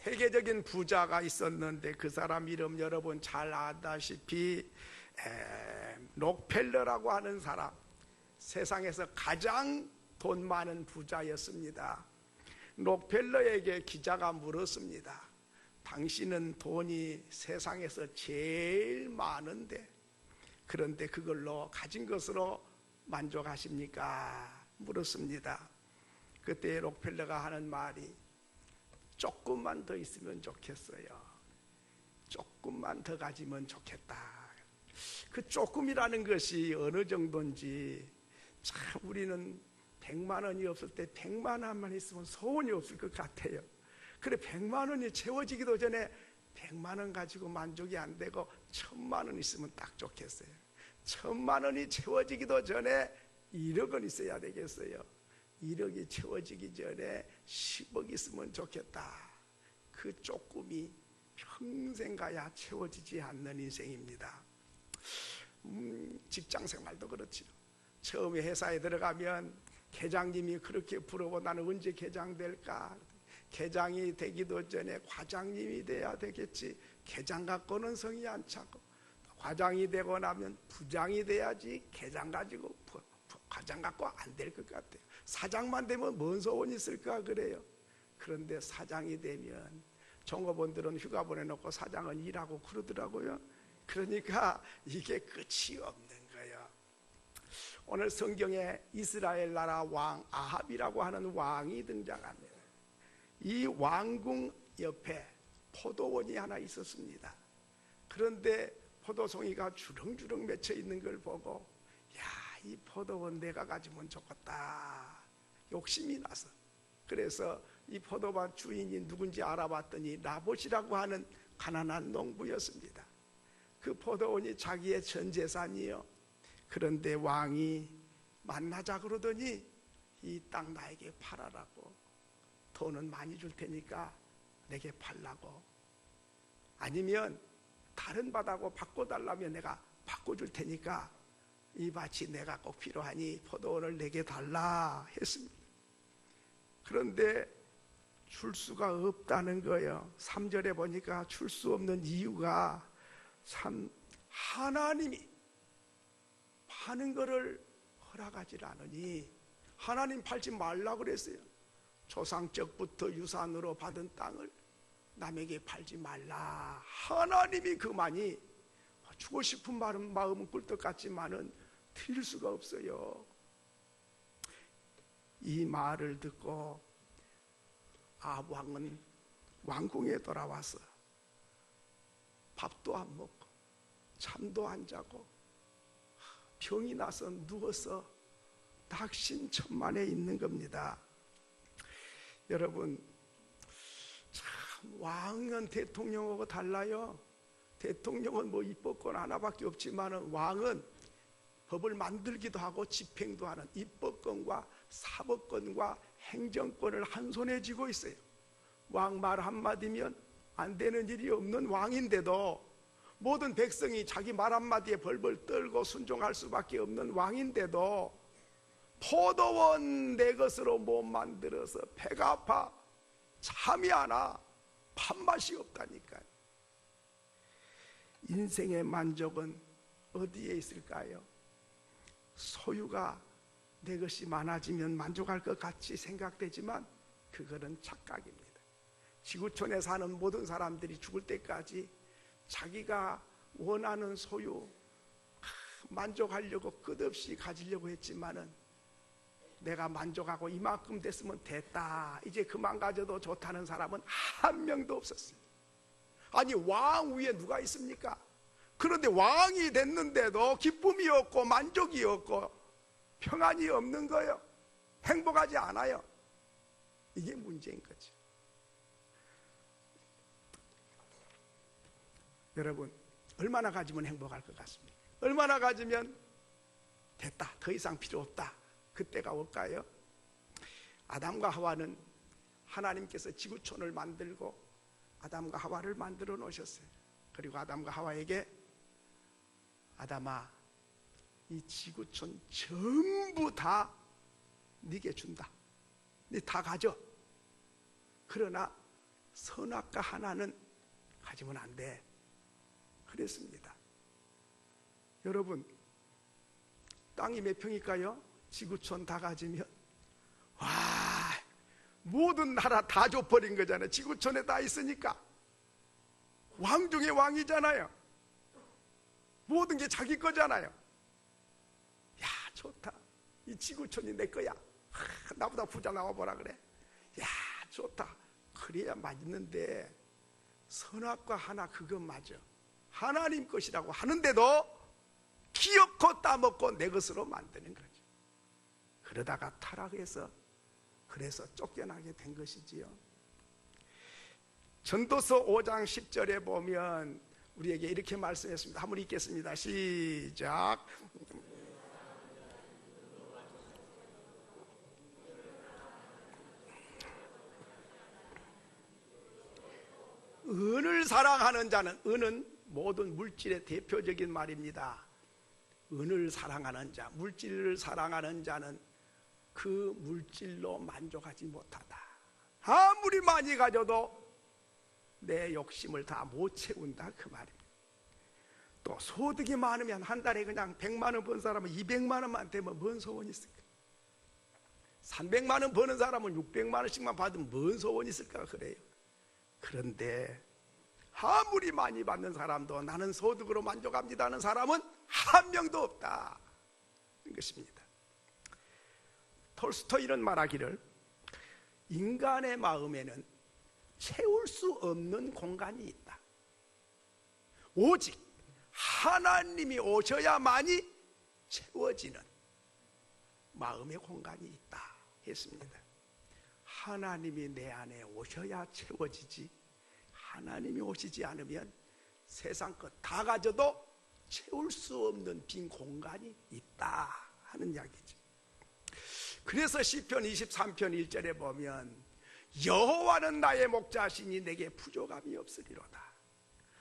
세계적인 부자가 있었는데 그 사람 이름 여러분 잘 아다시피 록펠러라고 하는 사람, 세상에서 가장 돈 많은 부자였습니다. 록펠러에게 기자가 물었습니다. 당신은 돈이 세상에서 제일 많은데 그런데 그걸로 가진 것으로 만족하십니까? 물었습니다. 그때 록펠러가 하는 말이 조금만 더 있으면 좋겠어요. 조금만 더 가지면 좋겠다. 그 조금이라는 것이 어느 정도인지 참 우리는 100만 원이 없을 때 100만 원만 있으면 소원이 없을 것 같아요. 그래 100만 원이 채워지기도 전에 100만 원 가지고 만족이 안 되고 1000만 원 있으면 딱 좋겠어요. 1000만 원이 채워지기도 전에 1억 원 있어야 되겠어요. 1억이 채워지기 전에 10억 있으면 좋겠다. 그 조금이 평생 가야 채워지지 않는 인생입니다. 직장생활도 그렇지요. 처음에 회사에 들어가면 계장님이 그렇게 부르고 나는 언제 계장 될까? 계장이 되기도 전에 과장님이 돼야 되겠지. 계장 갖고는 성이 안 차고 과장이 되고 나면 부장이 돼야지 계장 가지고 과장 갖고 안 될 것 같아요. 사장만 되면 뭔 소원이 있을까 그래요. 그런데 사장이 되면 종업원들은 휴가 보내놓고 사장은 일하고 그러더라고요. 그러니까 이게 끝이 없는 거예요. 오늘 성경에 이스라엘 나라 왕 아합이라고 하는 왕이 등장합니다. 이 왕궁 옆에 포도원이 하나 있었습니다. 그런데 포도송이가 주렁주렁 맺혀 있는 걸 보고 야, 이 포도원 내가 가지면 좋겠다 욕심이 나서 그래서 이 포도밭 주인이 누군지 알아봤더니 나봇이라고 하는 가난한 농부였습니다. 그 포도원이 자기의 전 재산이요. 그런데 왕이 만나자 그러더니 이 땅 나에게 팔아라고, 돈은 많이 줄 테니까 내게 팔라고, 아니면 다른 밭하고 바꿔달라면 내가 바꿔줄 테니까 이 밭이 내가 꼭 필요하니 포도원을 내게 달라 했습니다. 그런데 줄 수가 없다는 거예요. 3절에 보니까 줄 수 없는 이유가 참 하나님이 파는 거를 허락하지 않으니 하나님 팔지 말라 그랬어요. 조상적부터 유산으로 받은 땅을 남에게 팔지 말라. 하나님이 그만이 주고 싶은 마음은 꿀떡 같지만은 드릴 수가 없어요. 이 말을 듣고 아합 왕은 왕궁에 돌아와서 밥도 안 먹고 잠도 안 자고 병이 나서 누워서 낙신천만에 있는 겁니다. 여러분, 참 왕은 대통령하고 달라요. 대통령은 뭐 입법권 하나밖에 없지만 왕은 법을 만들기도 하고 집행도 하는 입법권과 사법권과 행정권을 한 손에 쥐고 있어요. 왕 말 한마디면 안 되는 일이 없는 왕인데도 모든 백성이 자기 말 한마디에 벌벌 떨고 순종할 수밖에 없는 왕인데도 포도원 내 것으로 못 만들어서 배가 아파 잠이 안 와, 밥맛이 없다니까요. 인생의 만족은 어디에 있을까요? 소유가 내 것이 많아지면 만족할 것 같이 생각되지만 그거는 착각입니다. 지구촌에 사는 모든 사람들이 죽을 때까지 자기가 원하는 소유 만족하려고 끝없이 가지려고 했지만은 내가 만족하고 이만큼 됐으면 됐다, 이제 그만 가져도 좋다는 사람은 한 명도 없었어요. 아니 왕 위에 누가 있습니까? 그런데 왕이 됐는데도 기쁨이 없고 만족이 없고 평안이 없는 거예요. 행복하지 않아요. 이게 문제인 거죠. 여러분, 얼마나 가지면 행복할 것 같습니까? 얼마나 가지면 됐다, 더 이상 필요 없다, 그때가 올까요? 아담과 하와는 하나님께서 지구촌을 만들고 아담과 하와를 만들어 놓으셨어요. 그리고 아담과 하와에게 아담아, 이 지구촌 전부 다 네게 준다. 네 다 가져. 그러나 선악과 하나는 가지면 안 돼. 그랬습니다. 여러분, 땅이 몇 평일까요? 지구촌 다 가지면 와, 모든 나라 다 줘버린 거잖아요. 지구촌에 다 있으니까. 왕 중에 왕이잖아요. 모든 게 자기 거잖아요. 야, 좋다. 이 지구촌이 내 거야. 나보다 부자 나와보라 그래. 야, 좋다. 그래야 맞는데 선악과 하나 그것 맞아. 하나님 것이라고 하는데도 기어코 따먹고 내 것으로 만드는 거죠. 그러다가 타락해서 그래서 쫓겨나게 된 것이지요. 전도서 5장 10절에 보면 우리에게 이렇게 말씀했습니다. 한번 읽겠습니다. 시작. 은을 사랑하는 자는, 은은 모든 물질의 대표적인 말입니다. 은을 사랑하는 자, 물질을 사랑하는 자는 그 물질로 만족하지 못하다. 아무리 많이 가져도 내 욕심을 다 못 채운다, 그 말입니다. 또 소득이 많으면 한 달에 그냥 100만 원 번 사람은 200만 원만 되면 뭔 소원이 있을까? 300만 원 버는 사람은 600만 원씩만 받으면 뭔 소원이 있을까 그래요. 그런데 아무리 많이 받는 사람도 나는 소득으로 만족합니다 하는 사람은 한 명도 없다, 이것입니다. 톨스토이는 말하기를 인간의 마음에는 채울 수 없는 공간이 있다. 오직 하나님이 오셔야만이 채워지는 마음의 공간이 있다 했습니다. 하나님이 내 안에 오셔야 채워지지, 하나님이 오시지 않으면 세상 것 다 가져도 채울 수 없는 빈 공간이 있다 하는 이야기죠. 그래서 시편 23편 1절에 보면 여호와는 나의 목자시니 내게 부족함이 없으리로다.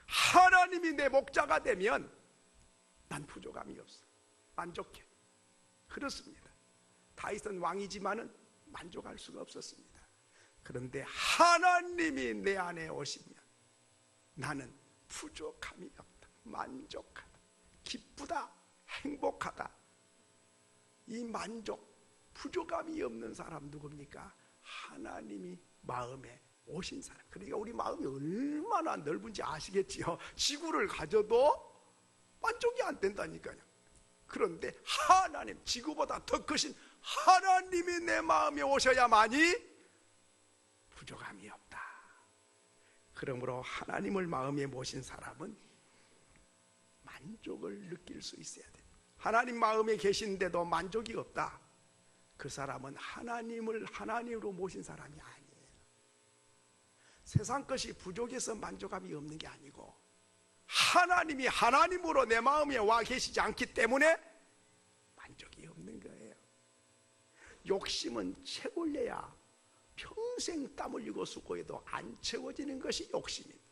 하나님이 내 목자가 되면 난 부족함이 없어. 만족해. 그렇습니다. 다윗은 왕이지만은 만족할 수가 없었습니다. 그런데 하나님이 내 안에 오시면 나는 부족함이 없다. 만족하다. 기쁘다. 행복하다. 이 만족, 부족함이 없는 사람 누굽니까? 하나님이 마음에 오신 사람. 그러니까 우리 마음이 얼마나 넓은지 아시겠지요? 지구를 가져도 만족이 안 된다니까요. 그런데 하나님, 지구보다 더 크신 하나님이 내 마음에 오셔야만이 부족함이 없다. 그러므로 하나님을 마음에 모신 사람은 만족을 느낄 수 있어야 돼. 하나님 마음에 계신데도 만족이 없다. 그 사람은 하나님을 하나님으로 모신 사람이 아니에요. 세상 것이 부족해서 만족함이 없는 게 아니고 하나님이 하나님으로 내 마음에 와 계시지 않기 때문에 만족이 없는 거예요. 욕심은 채우려야 평생 땀 흘리고 수고해도 안 채워지는 것이 욕심입니다.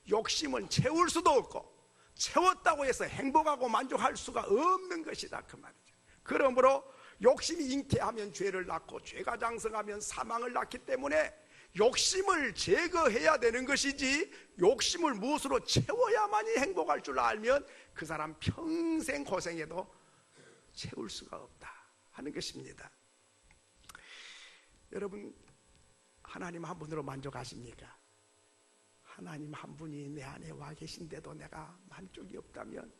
욕심은 채울 수도 없고 채웠다고 해서 행복하고 만족할 수가 없는 것이다, 그 말이죠. 그러므로 욕심이 잉태하면 죄를 낳고 죄가 장성하면 사망을 낳기 때문에 욕심을 제거해야 되는 것이지, 욕심을 무엇으로 채워야만이 행복할 줄 알면 그 사람 평생 고생해도 채울 수가 없다 하는 것입니다. 여러분, 하나님 한 분으로 만족하십니까? 하나님 한 분이 내 안에 와 계신데도 내가 만족이 없다면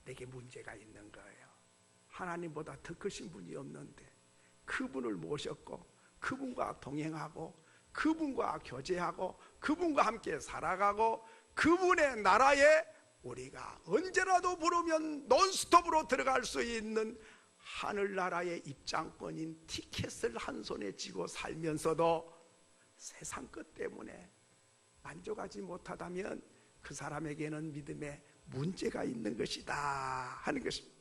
내게 문제가 있는 거예요. 하나님보다 더 크신 분이 없는데 그분을 모셨고 그분과 동행하고 그분과 교제하고 그분과 함께 살아가고 그분의 나라에 우리가 언제라도 부르면 논스톱으로 들어갈 수 있는 하늘나라의 입장권인 티켓을 한 손에 쥐고 살면서도 세상 것 때문에 만족하지 못하다면 그 사람에게는 믿음에 문제가 있는 것이다 하는 것입니다.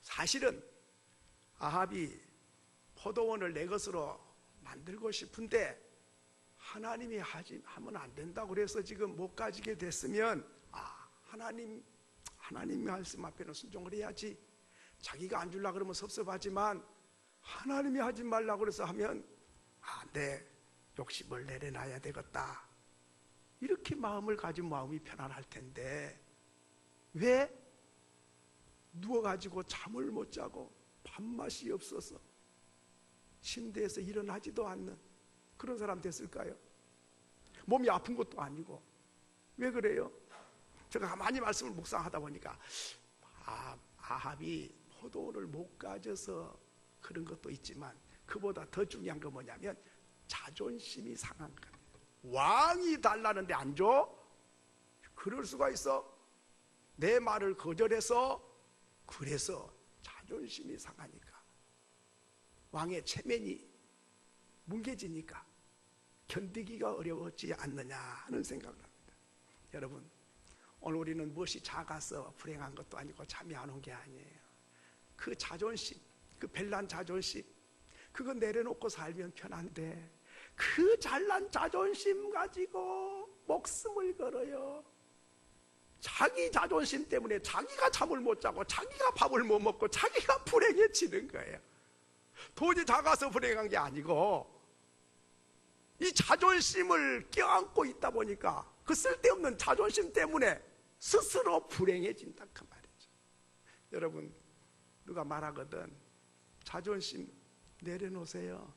사실은 아합이 포도원을 내 것으로 만들고 싶은데 하나님이 하면 안 된다고 그래서 지금 못 가지게 됐으면 하나님 말씀 앞에는 순종을 해야지. 자기가 안 주려고 그러면 섭섭하지만 하나님이 하지 말라고 그래서 하면 내 욕심을 내려놔야 되겠다 이렇게 마음을 가진 마음이 편안할 텐데 왜 누워가지고 잠을 못 자고 밥맛이 없어서 침대에서 일어나지도 않는 그런 사람 됐을까요? 몸이 아픈 것도 아니고. 왜 그래요? 제가 가만히 말씀을 묵상하다 보니까 아합이 포도원을 못 가져서 그런 것도 있지만 그보다 더 중요한 건 뭐냐면 자존심이 상한 거예요. 왕이 달라는데 안 줘? 그럴 수가 있어? 내 말을 거절해서, 그래서 자존심이 상하니까 왕의 체면이 뭉개지니까 견디기가 어려웠지 않느냐 하는 생각을 합니다. 여러분, 오늘 우리는 무엇이 작아서 불행한 것도 아니고 잠이 안 온 게 아니에요. 그 자존심, 그 별난 자존심, 그거 내려놓고 살면 편한데 그 잘난 자존심 가지고 목숨을 걸어요. 자기 자존심 때문에 자기가 잠을 못 자고 자기가 밥을 못 먹고 자기가 불행해지는 거예요. 도저히 작아서 불행한 게 아니고 이 자존심을 껴안고 있다 보니까 그 쓸데없는 자존심 때문에 스스로 불행해진다 그 말이죠. 여러분, 누가 말하거든 자존심 내려놓으세요.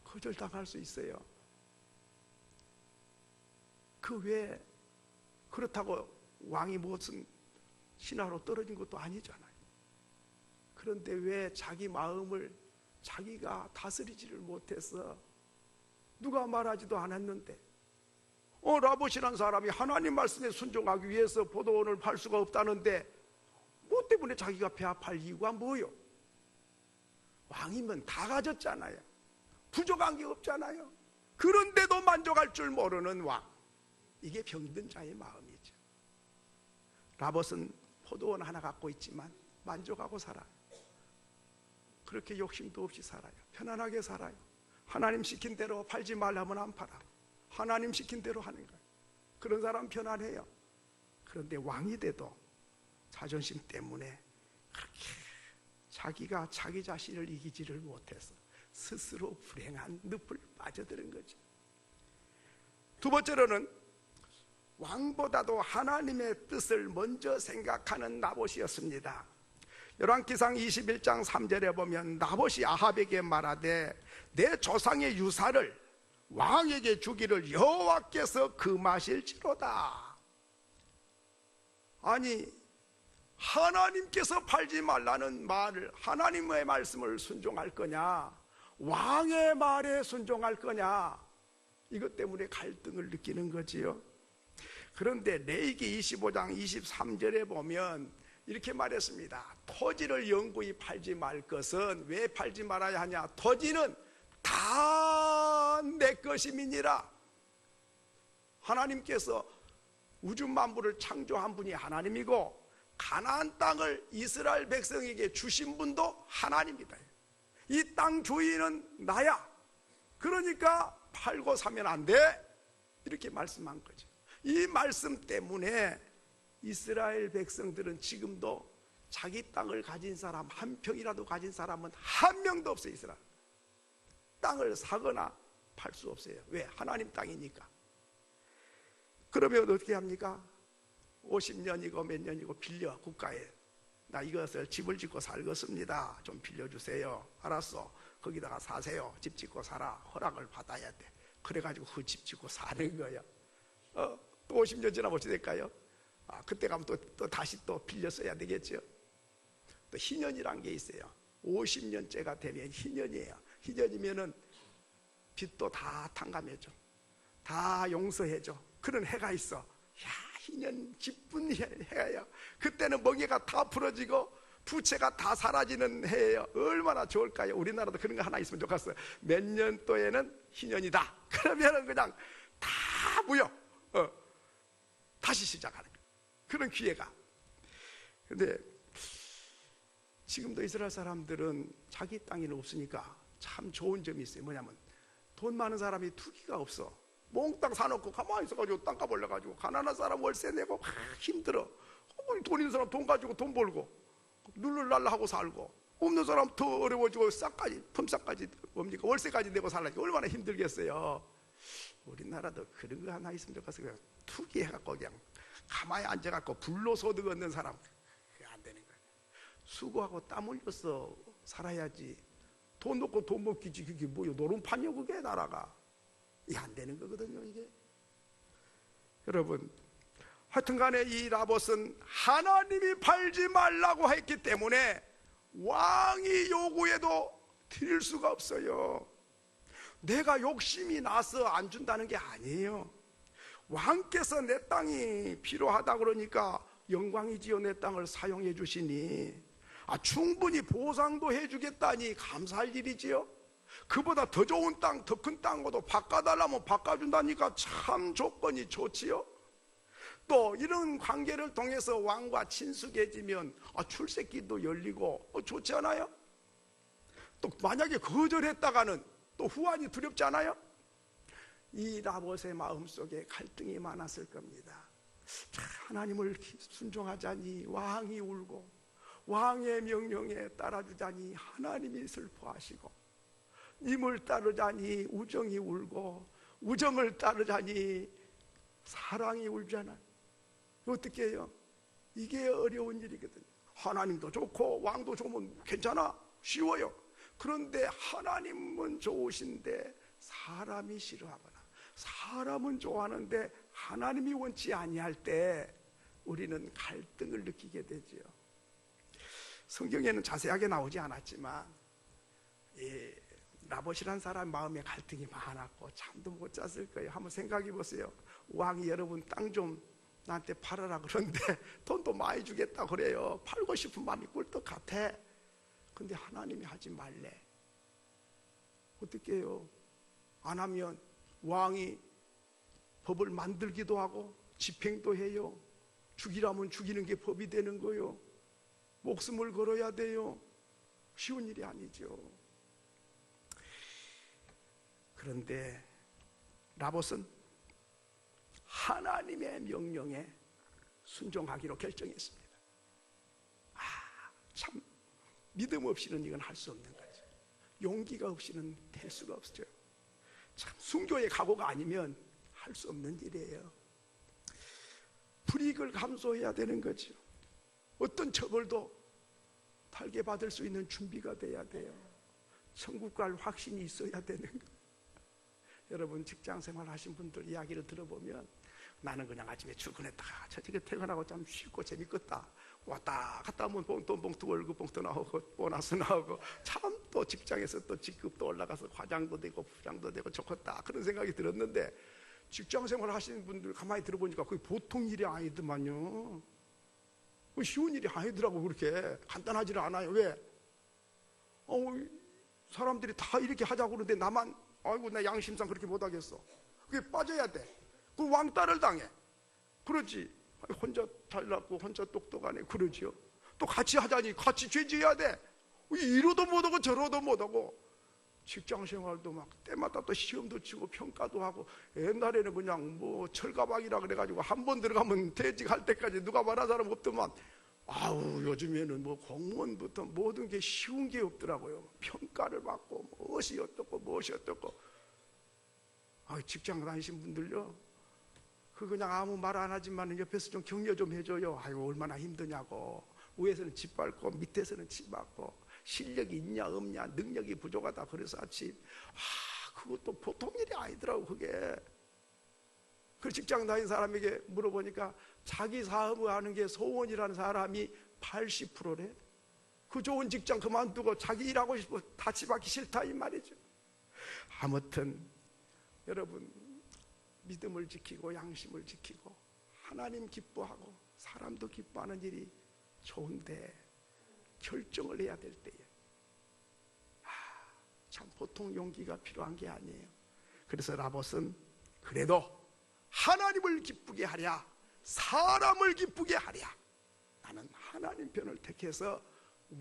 거절당할 수 있어요. 그 외에 그렇다고 왕이 무슨 신하로 떨어진 것도 아니잖아요. 그런데 왜 자기 마음을 자기가 다스리지를 못해서 누가 말하지도 않았는데 라봇이라는 사람이 하나님 말씀에 순종하기 위해서 포도원을 팔 수가 없다는데 뭐 때문에 자기가 배합할 이유가 뭐요? 왕이면 다 가졌잖아요. 부족한 게 없잖아요. 그런데도 만족할 줄 모르는 왕, 이게 병든 자의 마음이죠. 라봇은 포도원 하나 갖고 있지만 만족하고 살아요. 그렇게 욕심도 없이 살아요. 편안하게 살아요. 하나님 시킨 대로 팔지 말라면 안 팔아. 하나님 시킨 대로 하는 거예요. 그런 사람 편안해요. 그런데 왕이 돼도 자존심 때문에 그렇게 자기가 자기 자신을 이기지를 못해서 스스로 불행한 늪을 빠져드는 거죠. 두 번째로는 왕보다도 하나님의 뜻을 먼저 생각하는 나봇이었습니다. 열왕기상 21장 3절에 보면 나봇이 아합에게 말하되 내 조상의 유사를 왕에게 주기를 여호와께서 금하실지로다. 아니, 하나님께서 팔지 말라는 말을, 하나님의 말씀을 순종할 거냐, 왕의 말에 순종할 거냐, 이것 때문에 갈등을 느끼는 거지요. 그런데 레위기 25장 23절에 보면 이렇게 말했습니다. 토지를 영구히 팔지 말 것은 왜 팔지 말아야 하냐? 토지는 다 내 것임이니라. 하나님께서 우주 만물을 창조한 분이 하나님이고 가나안 땅을 이스라엘 백성에게 주신 분도 하나님이다. 이 땅 주인은 나야. 그러니까 팔고 사면 안 돼. 이렇게 말씀한 거죠. 이 말씀 때문에 이스라엘 백성들은 지금도 자기 땅을 가진 사람, 한 평이라도 가진 사람은 한 명도 없어요. 이스라엘 땅을 사거나 팔 수 없어요. 왜? 하나님 땅이니까. 그러면 어떻게 합니까? 50년이고 몇 년이고 빌려, 국가에 나 이것을 집을 짓고 살겠습니다, 좀 빌려주세요. 알았어, 거기다가 사세요. 집 짓고 살아. 허락을 받아야 돼. 그래가지고 그 집 짓고 사는 거예요. 또 50년 지나면 어떻게 될까요? 그때 가면 또 다시 또 빌려 써야 되겠죠. 또 희년이란 게 있어요. 50년째가 되면 희년이에요. 희년이면은 빚도 다 탕감해줘, 다 용서해줘. 그런 해가 있어. 야, 희년 기쁜 해예요. 그때는 멍해가 다 풀어지고 부채가 다 사라지는 해예요. 얼마나 좋을까요? 우리나라도 그런 거 하나 있으면 좋겠어요. 몇 년도에는 희년이다. 그러면은 그냥 다 무효, 다시 시작하는 거예요. 그런 기회가. 근데 지금도 이스라엘 사람들은 자기 땅이 없으니까 참 좋은 점이 있어요. 뭐냐면 돈 많은 사람이 투기가 없어. 몽땅 사놓고 가만히 있어가지고 땅값 올려가지고 가난한 사람 월세 내고 막 힘들어. 돈 있는 사람 돈 가지고 돈 벌고 룰루랄라 하고 살고, 없는 사람 더 어려워지고 싹까지, 품삯까지 뭡니까? 월세까지 내고 살라니까 얼마나 힘들겠어요. 우리나라도 그런 거 하나 있으면 좋겠어. 그냥 투기해갖고 그냥 가만히 앉아갖고 불로소득 얻는 사람, 그게 안 되는 거야. 수고하고 땀 흘려서 살아야지. 돈 넣고 돈 먹기지. 그게 뭐요? 노름판이요 그게 나라가. 이게 안 되는 거거든요 이게. 여러분, 하여튼간에 이 라봇은 하나님이 팔지 말라고 했기 때문에 왕이 요구해도 드릴 수가 없어요. 내가 욕심이 나서 안 준다는 게 아니에요. 왕께서 내 땅이 필요하다 그러니까 영광이지요. 내 땅을 사용해 주시니 충분히 보상도 해주겠다니 감사할 일이지요. 그보다 더 좋은 땅, 더 큰 땅으로도 바꿔달라면 바꿔준다니까 참 조건이 좋지요. 또 이런 관계를 통해서 왕과 친숙해지면 출세길도 열리고 좋지 않아요? 또 만약에 거절했다가는 또 후환이 두렵지 않아요? 이 라봇의 마음속에 갈등이 많았을 겁니다. 하나님을 순종하자니 왕이 울고 왕의 명령에 따라주자니 하나님이 슬퍼하시고 님을 따르자니 우정이 울고 우정을 따르자니 사랑이 울잖아요. 어떻게 해요? 이게 어려운 일이거든요. 하나님도 좋고 왕도 좋으면 괜찮아, 쉬워요. 그런데 하나님은 좋으신데 사람이 싫어하거나 사람은 좋아하는데 하나님이 원치 아니할 때 우리는 갈등을 느끼게 되죠. 성경에는 자세하게 나오지 않았지만 라봇이란 사람 마음에 갈등이 많았고 잠도 못 잤을 거예요. 한번 생각해 보세요. 왕이 여러분 땅 좀 나한테 팔아라 그러는데 돈도 많이 주겠다 그래요. 팔고 싶은 마음이 꿀떡 같아. 근데 하나님이 하지 말래. 어떻게 해요? 안 하면 왕이 법을 만들기도 하고 집행도 해요. 죽이라면 죽이는 게 법이 되는 거요. 목숨을 걸어야 돼요. 쉬운 일이 아니죠. 그런데 라봇은 하나님의 명령에 순종하기로 결정했습니다. 참 믿음 없이는 이건 할 수 없는 거죠. 용기가 없이는 될 수가 없죠. 참 순교의 각오가 아니면 할 수 없는 일이에요. 불이익을 감수해야 되는 거죠. 어떤 처벌도 달게 받을 수 있는 준비가 돼야 돼요. 천국 갈 확신이 있어야 되는 거예요. 여러분 직장생활 하신 분들 이야기를 들어보면 나는 그냥 아침에 출근했다가 저녁에 퇴근하고 참 쉽고 재밌겠다. 왔다 갔다 하면 돈 봉투 월급 봉투 나오고 보너스 나오고 참 또 직장에서 또 직급도 올라가서 과장도 되고 부장도 되고 좋겠다 그런 생각이 들었는데 직장생활 하시는 분들 가만히 들어보니까 그게 보통 일이 아니더만요. 쉬운 일이 아니더라고. 그렇게 간단하지는 않아요. 왜? 사람들이 다 이렇게 하자고 그러는데 나만 아이고 나 양심상 그렇게 못하겠어. 그게 빠져야 돼. 그 왕따를 당해. 그러지. 혼자 잘났고 혼자 똑똑하네. 그러지요. 또 같이 하자니 같이 죄지어야 돼. 이러도 못하고 저러도 못하고. 직장생활도 막 때마다 또 시험도 치고 평가도 하고. 옛날에는 그냥 뭐 철가방이라 그래가지고 한 번 들어가면 퇴직할 때까지 누가 말한 사람 없더만. 요즘에는 뭐 공무원부터 모든 게 쉬운 게 없더라고요. 평가를 받고 무엇이 어떻고 직장 다니신 분들요, 그냥 아무 말 안 하지만 옆에서 좀 격려 좀 해줘요. 얼마나 힘드냐고. 위에서는 짓밟고 밑에서는 짓밟고 실력이 있냐 없냐 능력이 부족하다 그래서 그것도 보통 일이 아니더라고. 그게 그 직장 다니는 사람에게 물어보니까 자기 사업을 하는 게 소원이라는 사람이 80%래. 그 좋은 직장 그만두고 자기 일하고 싶어 다치받기 싫다 이 말이죠. 아무튼 여러분 믿음을 지키고 양심을 지키고 하나님 기뻐하고 사람도 기뻐하는 일이 좋은데 결정을 해야 될 때에 참 보통 용기가 필요한 게 아니에요. 그래서 라봇은 그래도 하나님을 기쁘게 하랴 사람을 기쁘게 하랴 나는 하나님 편을 택해서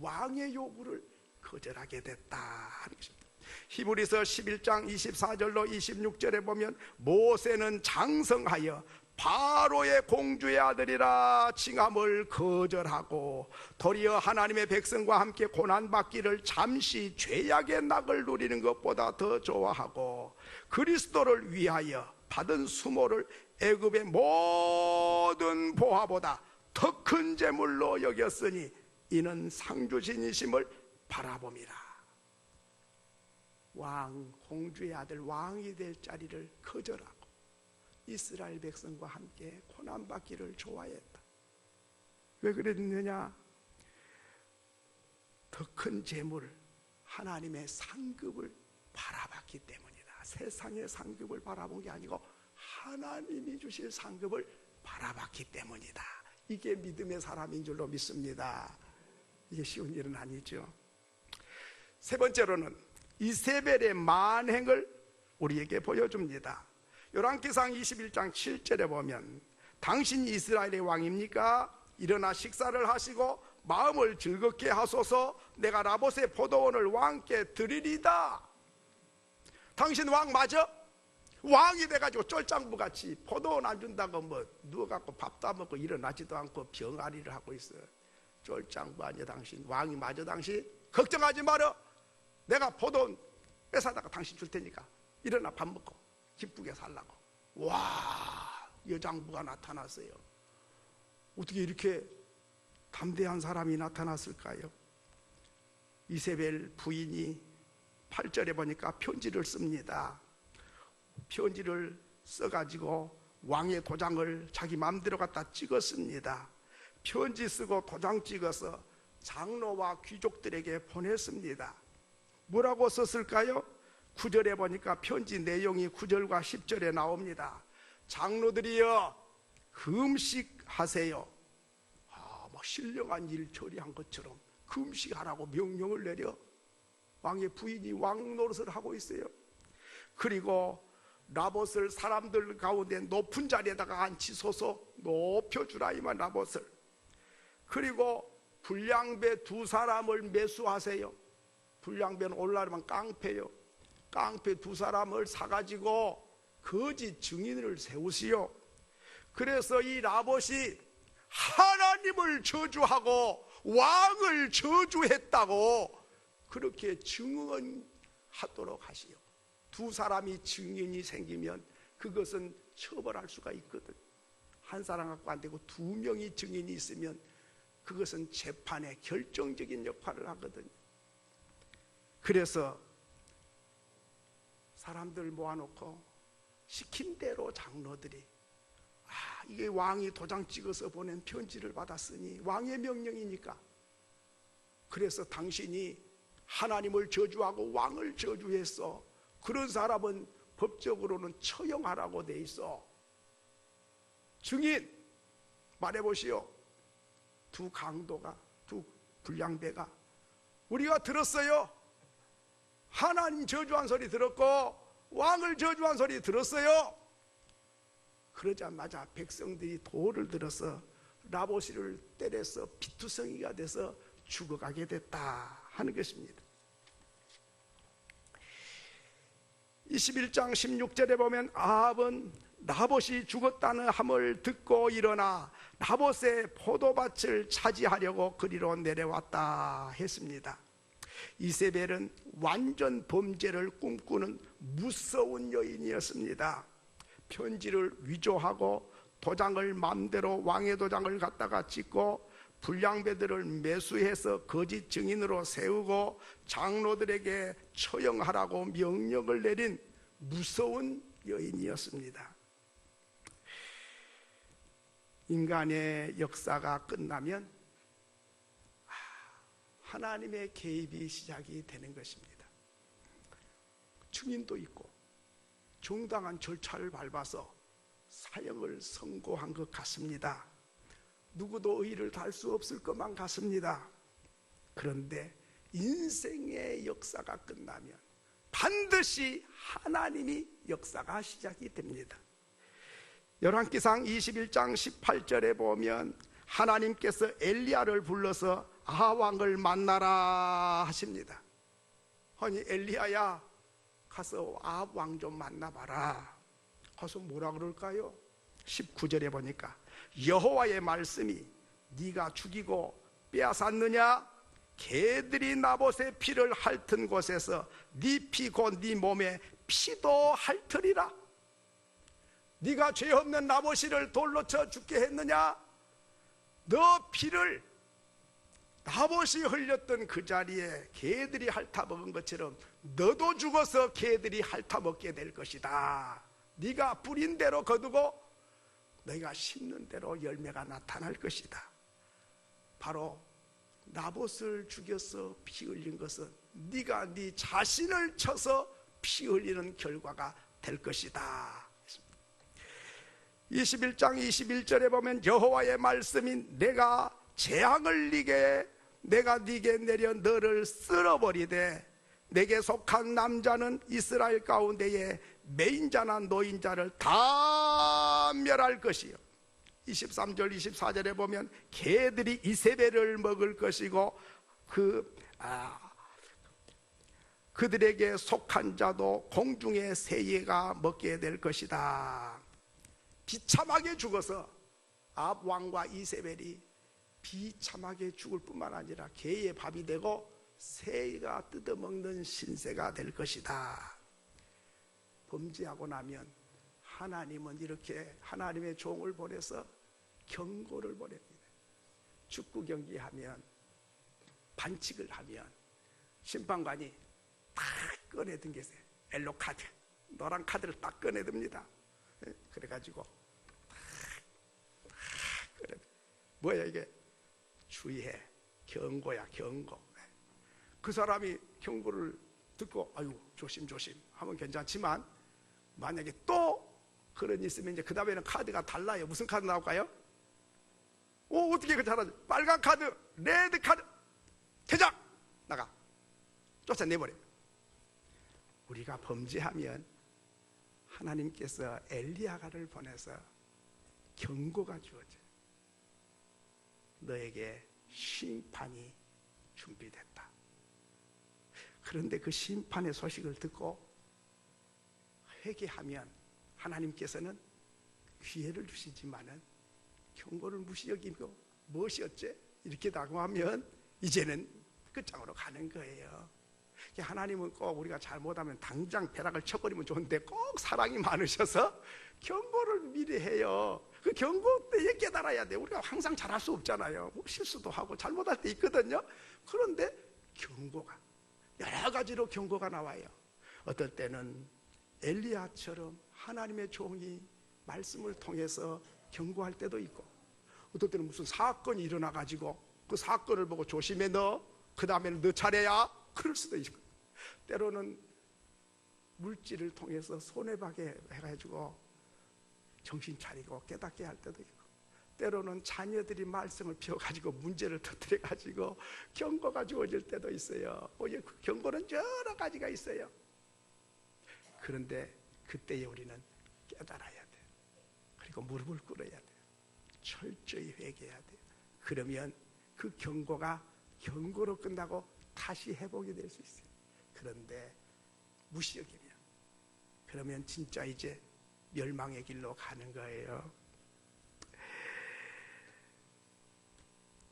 왕의 요구를 거절하게 됐다 하는 것입니다. 히브리서 11장 24절로 26절에 보면 모세는 장성하여 바로의 공주의 아들이라 칭함을 거절하고 도리어 하나님의 백성과 함께 고난받기를 잠시 죄악의 낙을 누리는 것보다 더 좋아하고 그리스도를 위하여 받은 수모를 애굽의 모든 보화보다 더 큰 재물로 여겼으니 이는 상주신이심을 바라봄이라. 왕, 공주의 아들 왕이 될 자리를 거절하고 이스라엘 백성과 함께 고난받기를 좋아했다. 왜 그랬느냐? 더 큰 재물, 하나님의 상급을 바라봤기 때문이다. 세상의 상급을 바라본 게 아니고 하나님이 주실 상급을 바라봤기 때문이다. 이게 믿음의 사람인 줄로 믿습니다. 이게 쉬운 일은 아니죠. 세 번째로는 이세벨의 만행을 우리에게 보여줍니다. 열왕기상 21장 7절에 보면 당신이 이스라엘의 왕입니까? 일어나 식사를 하시고 마음을 즐겁게 하소서. 내가 나봇의 포도원을 왕께 드리리다. 당신 왕 맞아? 왕이 돼가지고 쫄장부같이 포도원 안 준다고 뭐 누워갖고 밥도 안 먹고 일어나지도 않고 병아리를 하고 있어. 쫄장부 아니야 당신? 왕이 맞아 당신? 걱정하지 마라. 내가 포도원 뺏어다가 당신 줄 테니까 일어나 밥 먹고 기쁘게 살라고. 와, 여장부가 나타났어요. 어떻게 이렇게 담대한 사람이 나타났을까요? 이세벨 부인이 8절에 보니까 편지를 씁니다. 편지를 써가지고 왕의 도장을 자기 마음대로 갖다 찍었습니다. 편지 쓰고 도장 찍어서 장로와 귀족들에게 보냈습니다. 뭐라고 썼을까요? 9절에 보니까 편지 내용이 9절과 10절에 나옵니다. 장로들이여 금식하세요. 막 신령한 일 처리한 것처럼 금식하라고 명령을 내려 왕의 부인이 왕 노릇을 하고 있어요. 그리고 나봇을 사람들 가운데 높은 자리에다가 앉히소서. 높여주라 이만 나봇을. 그리고 불량배 2사람을 매수하세요. 불량배는 오늘날만 깡패요. 깡패 2사람을 사가지고 거짓 증인을 세우시오. 그래서 이 나봇이 하나님을 저주하고 왕을 저주했다고 그렇게 증언하도록 하시오. 2사람이 증인이 생기면 그것은 처벌할 수가 있거든. 한 사람 갖고 안 되고 2명이 증인이 있으면 그것은 재판에 결정적인 역할을 하거든요. 그래서 사람들 모아놓고 시킨 대로 장로들이 이게 왕이 도장 찍어서 보낸 편지를 받았으니 왕의 명령이니까, 그래서 당신이 하나님을 저주하고 왕을 저주했어. 그런 사람은 법적으로는 처형하라고 돼 있어. 증인 말해보시오. 2 강도가, 2 불량배가 우리가 들었어요. 하나님 저주한 소리 들었고 왕을 저주한 소리 들었어요. 그러자마자 백성들이 도를 들어서 나봇을 때려서 피투성이가 돼서 죽어가게 됐다 하는 것입니다. 21장 16절에 보면 아합은 나봇이 죽었다는 함을 듣고 일어나 나봇의 포도밭을 차지하려고 그리로 내려왔다 했습니다. 이세벨은 완전 범죄를 꿈꾸는 무서운 여인이었습니다. 편지를 위조하고 도장을 맘대로 왕의 도장을 갖다가 찍고 불량배들을 매수해서 거짓 증인으로 세우고 장로들에게 처형하라고 명령을 내린 무서운 여인이었습니다. 인간의 역사가 끝나면 하나님의 개입이 시작이 되는 것입니다. 증인도 있고 정당한 절차를 밟아서 사형을 선고한 것 같습니다. 누구도 의의를 달 수 없을 것만 같습니다. 그런데 인생의 역사가 끝나면 반드시 하나님이 역사가 시작이 됩니다. 열왕기상 21장 18절에 보면 하나님께서 엘리야를 불러서 아합 왕을 만나라 하십니다. 아니 엘리야야 가서 아합 왕 좀 만나봐라. 가서 뭐라 그럴까요? 19절에 보니까 여호와의 말씀이 네가 죽이고 빼앗았느냐? 개들이 나봇의 피를 핥은 곳에서 네 피 곧 네 몸에 피도 핥으리라. 네가 죄 없는 나봇이를 돌로 쳐 죽게 했느냐? 너 피를 나봇이 흘렸던 그 자리에 개들이 핥아먹은 것처럼 너도 죽어서 개들이 핥아먹게 될 것이다. 네가 뿌린 대로 거두고 너희가 심는 대로 열매가 나타날 것이다. 바로 나봇을 죽여서 피 흘린 것은 네가 네 자신을 쳐서 피 흘리는 결과가 될 것이다. 21장 21절에 보면 여호와의 말씀인 내가 재앙을 내가 네게 내려 너를 쓸어버리되 내게 속한 남자는 이스라엘 가운데에 매인자나 노인자를 다 멸할 것이요. 23절 24절에 보면 개들이 이세벨을 먹을 것이고 그들에게 속한 자도 공중의 새가 먹게 될 것이다. 비참하게 죽어서 아합 왕과 이세벨이 비참하게 죽을 뿐만 아니라 개의 밥이 되고 새가 뜯어먹는 신세가 될 것이다. 범죄하고 나면 하나님은 이렇게 하나님의 종을 보내서 경고를 보냅니다. 축구 경기하면 반칙을 하면 심판관이 딱 꺼내든 게 있어요. 옐로 카드, 노란 카드를 딱 꺼내듭니다. 그래가지고 딱 꺼내. 뭐야 이게? 주의해, 경고야, 경고. 그 사람이 경고를 듣고 아유 조심 하면 괜찮지만 만약에 또 그런 일 있으면 이제 그 다음에는 카드가 달라요. 무슨 카드 나올까요? 어떻게 그 잘하지? 빨간 카드, 레드 카드, 퇴장! 나가. 쫓아내버려. 우리가 범죄하면 하나님께서 엘리야가를 보내서 경고가 주어져요. 너에게 심판이 준비됐다. 그런데 그 심판의 소식을 듣고 회개하면 하나님께서는 기회를 주시지만은 경고를 무시 여기고 무엇이 어째? 이렇게 당하면 이제는 끝장으로 가는 거예요. 하나님은 꼭 우리가 잘못하면 당장 벼락을 쳐버리면 좋은데 꼭 사랑이 많으셔서 경고를 미리 해요. 그 경고 때에 깨달아야 돼. 우리가 항상 잘할 수 없잖아요. 실수도 하고 잘못할 때 있거든요. 그런데 경고가 여러 가지로 경고가 나와요. 어떨 때는 엘리야처럼 하나님의 종이 말씀을 통해서 경고할 때도 있고, 어떨 때는 무슨 사건이 일어나가지고 그 사건을 보고 조심해 너, 그 다음에는 너 차례야, 그럴 수도 있고, 때로는 물질을 통해서 손해보게 해가지고 정신 차리고 깨닫게 할 때도 있고, 때로는 자녀들이 말씀을 피워가지고 문제를 터뜨려가지고 경고가 주어질 때도 있어요. 그 경고는 여러 가지가 있어요. 그런데 그때에 우리는 깨달아야 돼요. 그리고 무릎을 꿇어야 돼요. 철저히 회개해야 돼요. 그러면 그 경고가 경고로 끝나고 다시 회복이 될 수 있어요. 그런데 무시 여기면 그러면 진짜 이제 멸망의 길로 가는 거예요.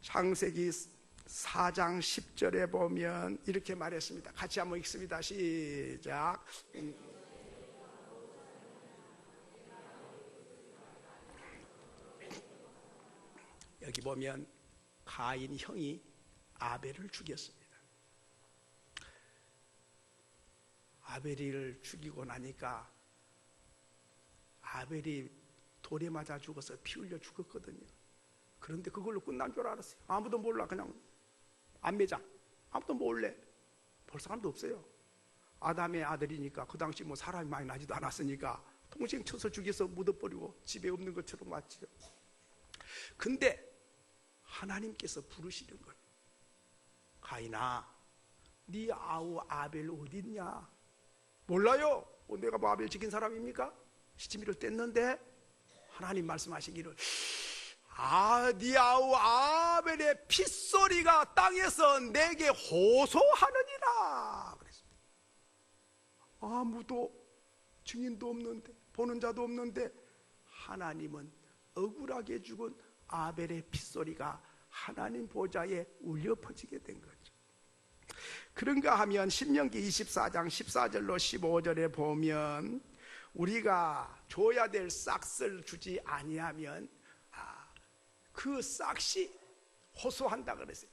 창세기 4장 10절에 보면 이렇게 말했습니다. 같이 한번 읽습니다. 시작. 여기 보면 가인 형이 아벨을 죽였습니다. 아벨을 죽이고 나니까 아벨이 돌에 맞아 죽어서 피 흘려 죽었거든요. 그런데 그걸로 끝난 줄 알았어요. 아무도 몰라. 그냥 안매장, 아무도 몰래. 볼 사람도 없어요. 아담의 아들이니까 그 당시 뭐 사람이 많이 나지도 않았으니까 동생 쳐서 죽여서 묻어버리고 집에 없는 것처럼 왔죠. 근데 하나님께서 부르시는 거예요. 가인아, 네 아우 아벨 어디 있냐? 몰라요. 내가 뭐 아벨 죽인 사람입니까? 시치미를 뗐는데 하나님 말씀하시기를 네 아우 아벨의 핏소리가 땅에서 내게 호소하느니라 그랬습니다. 아무도 증인도 없는데 보는 자도 없는데 하나님은 억울하게 죽은 아벨의 핏소리가 하나님 보좌에 울려 퍼지게 된 거죠. 그런가 하면 신명기 24장 14절로 15절에 보면 우리가 줘야 될 싹을 주지 아니하면 그 싹이 호소한다 그랬어요.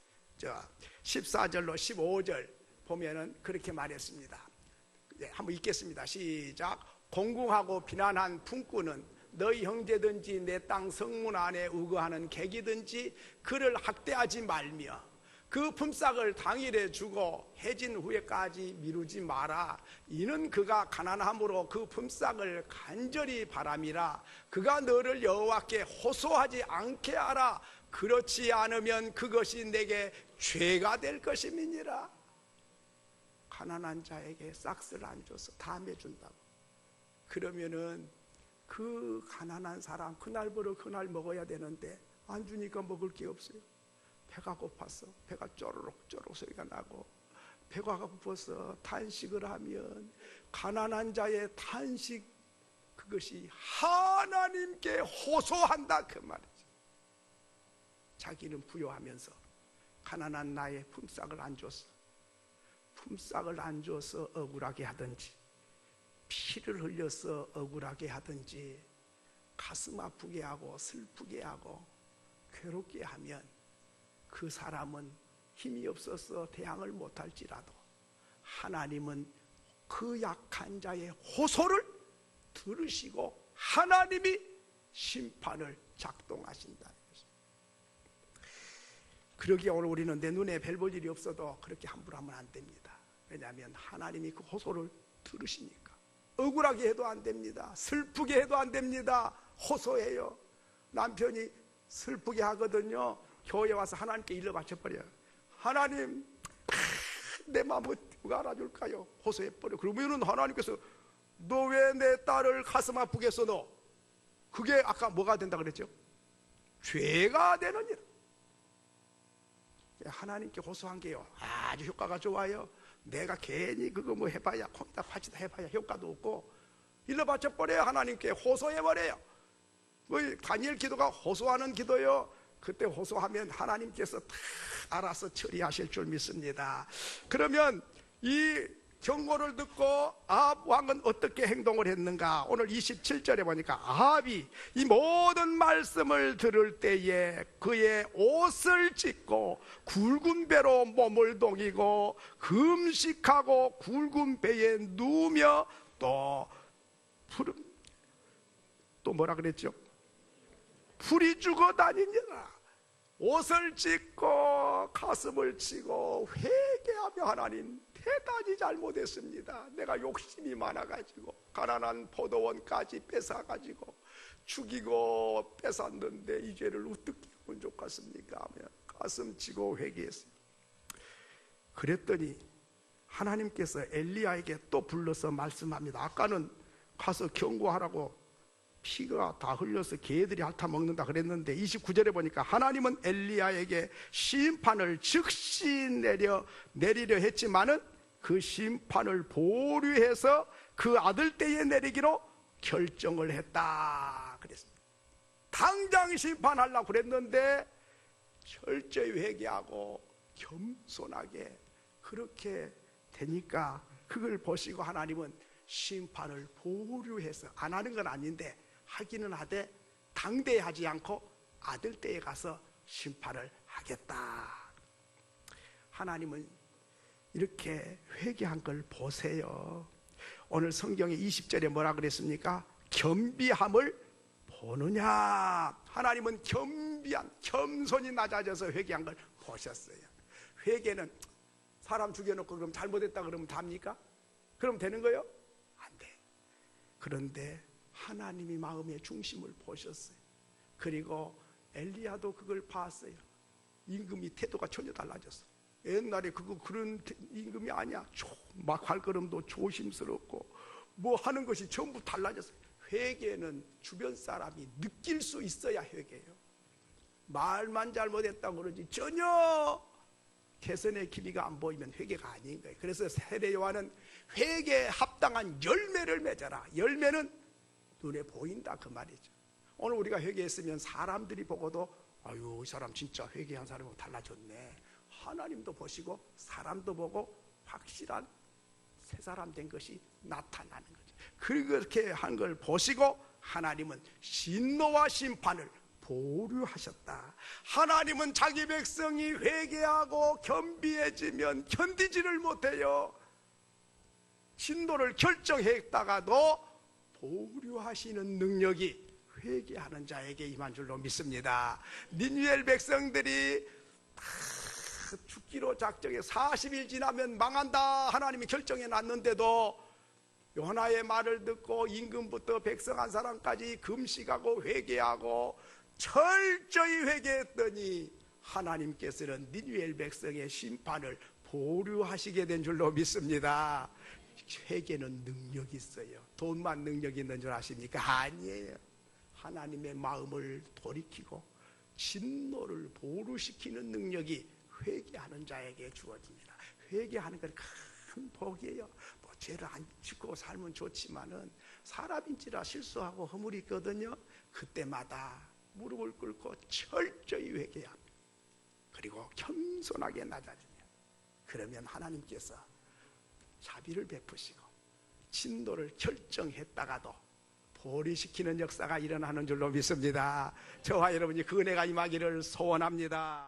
14절로 15절 보면은 그렇게 말했습니다. 한번 읽겠습니다. 시작. 공궁하고 비난한 품꾼은 너희 형제든지 내 땅 성문 안에 우거하는 객이든지 그를 학대하지 말며 그 품삯을 당일에 주고 해진 후에까지 미루지 마라. 이는 그가 가난함으로 그 품삯을 간절히 바람이라. 그가 너를 여호와께 호소하지 않게 하라. 그렇지 않으면 그것이 내게 죄가 될 것임이니라. 가난한 자에게 싹을 안 줘서 다음에 준다고. 그러면은 그 가난한 사람 그날 벌어 그날 먹어야 되는데 안 주니까 먹을 게 없어요. 배가 고파서 배가 쪼르륵 쪼르륵 소리가 나고 배가 고파서 탄식을 하면 가난한 자의 탄식 그것이 하나님께 호소한다 그 말이죠. 자기는 부요하면서 가난한 나의 품삯을 안 줬어. 품삯을 안 줘서 억울하게 하든지 피를 흘려서 억울하게 하든지 가슴 아프게 하고 슬프게 하고 괴롭게 하면 그 사람은 힘이 없어서 대항을 못할지라도 하나님은 그 약한 자의 호소를 들으시고 하나님이 심판을 작동하신다. 그러기에 오늘 우리는 내 눈에 별 볼 일이 없어도 그렇게 함부로 하면 안 됩니다. 왜냐하면 하나님이 그 호소를 들으시니까. 억울하게 해도 안 됩니다. 슬프게 해도 안 됩니다. 호소해요. 남편이 슬프게 하거든요. 교회 와서 하나님께 일러 바쳐버려요. 하나님, 내 마음을 누가 알아줄까요? 호소해버려. 그러면은 하나님께서 너 왜 내 딸을 가슴 아프게 했어 너? 그게 아까 뭐가 된다 그랬죠? 죄가 되느니라. 하나님께 호소한 게요 아주 효과가 좋아요. 내가 괜히 그거 뭐 해봐야 콩딱 파치다 해봐야 효과도 없고 일러 바쳐버려요. 하나님께 호소해버려요. 뭐 다니엘 기도가 호소하는 기도요. 그때 호소하면 하나님께서 다 알아서 처리하실 줄 믿습니다. 그러면 이 경고를 듣고 아합 왕은 어떻게 행동을 했는가? 오늘 27절에 보니까 아합이 이 모든 말씀을 들을 때에 그의 옷을 찢고 굵은 배로 몸을 동이고 금식하고 굵은 배에 누우며 또 뭐라 그랬죠? 풀이 죽어 다니니라. 옷을 찢고 가슴을 치고 회개하며 하나님 대단히 잘못했습니다. 내가 욕심이 많아가지고 가난한 포도원까지 뺏어가지고 죽이고 뺏었는데 이 죄를 어떻게 하면 좋겠습니까? 하며 가슴 치고 회개했어요. 그랬더니 하나님께서 엘리야에게 또 불러서 말씀합니다. 아까는 가서 경고하라고 피가 다 흘려서 개들이 핥아 먹는다 그랬는데 29절에 보니까 하나님은 엘리야에게 심판을 즉시 내리려 했지만은 그 심판을 보류해서 그 아들 때에 내리기로 결정을 했다 그랬습니다. 당장 심판하려고 그랬는데 철저히 회개하고 겸손하게 그렇게 되니까 그걸 보시고 하나님은 심판을 보류해서 안 하는 건 아닌데 하기는 하되 당대하지 않고 아들 때에 가서 심판을 하겠다. 하나님은 이렇게 회개한 걸 보세요. 오늘 성경에 20절에 뭐라 그랬습니까? 겸비함을 보느냐. 하나님은 겸비한 겸손이 낮아져서 회개한 걸 보셨어요. 회개는 사람 죽여놓고 그럼 잘못했다 그러면 답니까? 그럼 되는 거요? 안 돼. 그런데 하나님이 마음의 중심을 보셨어요. 그리고 엘리야도 그걸 봤어요. 임금이 태도가 전혀 달라졌어. 옛날에 그런 임금이 아니야. 막 발걸음도 조심스럽고 뭐 하는 것이 전부 달라졌어요. 회개는 주변 사람이 느낄 수 있어야 회개예요. 말만 잘못했다고 그러지 전혀 개선의 기미가 안 보이면 회개가 아닌 거예요. 그래서 세례 요한은 회개에 합당한 열매를 맺어라. 열매는 눈에 보인다 그 말이죠. 오늘 우리가 회개했으면 사람들이 보고도 아유 이 사람 진짜 회개한 사람하고 달라졌네. 하나님도 보시고 사람도 보고 확실한 새 사람 된 것이 나타나는 거죠. 그렇게 한 걸 보시고 하나님은 진노와 심판을 보류하셨다. 하나님은 자기 백성이 회개하고 겸비해지면 견디지를 못해요. 진노를 결정했다가도 보류하시는 능력이 회개하는 자에게 임한 줄로 믿습니다. 니느웨 백성들이 다 죽기로 작정해 40일 지나면 망한다 하나님이 결정해 놨는데도 요나의 말을 듣고 임금부터 백성 한 사람까지 금식하고 회개하고 철저히 회개했더니 하나님께서는 니느웨 백성의 심판을 보류하시게 된 줄로 믿습니다. 회개는 능력이 있어요. 돈만 능력이 있는 줄 아십니까? 아니에요. 하나님의 마음을 돌이키고 진노를 보류시키는 능력이 회개하는 자에게 주어집니다. 회개하는 건 큰 복이에요. 뭐 죄를 안 짓고 살면 좋지만은 사람인지라 실수하고 허물이 있거든요. 그때마다 무릎을 꿇고 철저히 회개합니다. 그리고 겸손하게 낮아지면 그러면 하나님께서 자비를 베푸시고 진노를 결정했다가도 보류시키는 역사가 일어나는 줄로 믿습니다. 저와 여러분이 그 은혜가 임하기를 소원합니다.